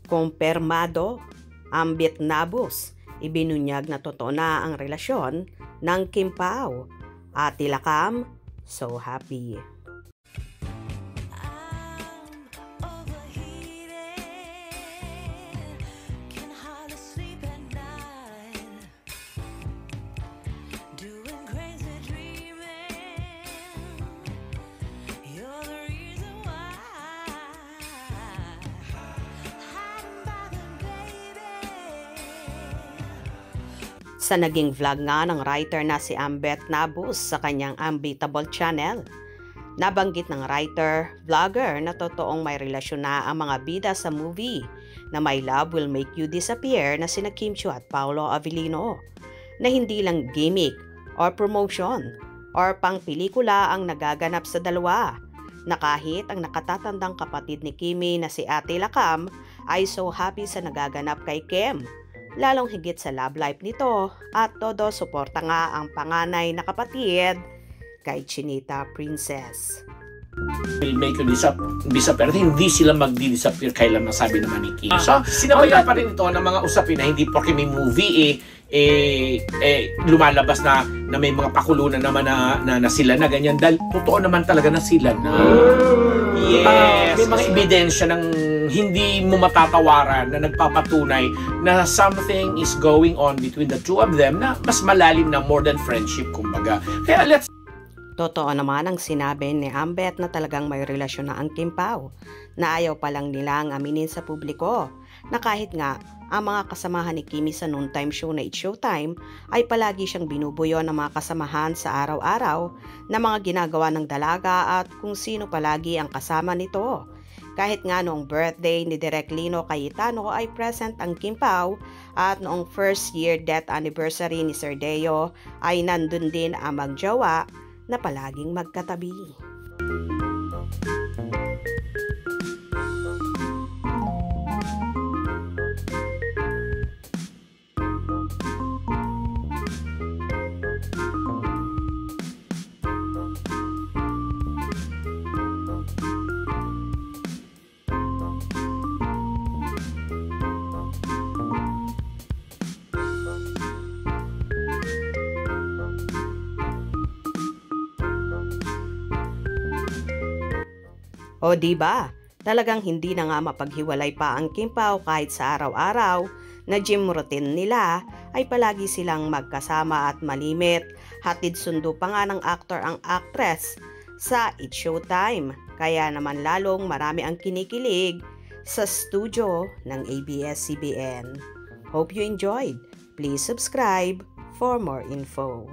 Kumpirmado, Ambit Nabus, ibinunyag na totoo na ang relasyon ng Kim Pao at Tila Cam, so happy. Sa naging vlog nga ng writer na si Ambit Nabus sa kanyang Ambitable channel, nabanggit ng writer, vlogger na totoong may relasyon na ang mga bida sa movie na My Love Will Make You Disappear na sina Kim Chiu at Paolo Avellino, na hindi lang gimmick or promotion or pang pelikula ang nagaganap sa dalawa, na kahit ang nakatatandang kapatid ni Kimi na si Ate Lakam ay so happy sa nagaganap kay Kim, lalong higit sa love life nito, at todo suporta nga ang panganay na kapatid kay Chinita Princess. Will make you disappear. Hindi sila magdi-disappear kailan masabi naman ni Kim. So, sinabayan pa rin ito ng mga usapin na hindi porque may movie lumalabas na may mga pakulunan naman na sila na ganyan. Dahil totoo naman talaga na sila na. Yes. May mga ebidensya ng hindi mo matatawaran na nagpapatunay na something is going on between the two of them na mas malalim na more than friendship, kumbaga. Kaya Totoo naman ang sinabi ni Ambit na talagang may relasyon na ang Kim Pao, na ayaw pa lang nilang aminin sa publiko, na kahit nga ang mga kasamahan ni Kimi sa noontime show na It's Showtime ay palagi siyang binubuyo ng mga kasamahan sa araw-araw na mga ginagawa ng dalaga at kung sino palagi ang kasama nito. Kahit nga noong birthday ni Direk Lino Cayetano ay present ang Kim Pao, at noong first year death anniversary ni Sir Deo ay nandun din ang magjowa na palaging magkatabi. O diba, talagang hindi na nga mapaghiwalay pa ang Kim Pao kahit sa araw-araw na gym routine nila ay palagi silang magkasama at malimit. Hatid sundo pa nga ng actor ang actress sa It's Showtime. Kaya naman lalong marami ang kinikilig sa studio ng ABS-CBN. Hope you enjoyed. Please subscribe for more info.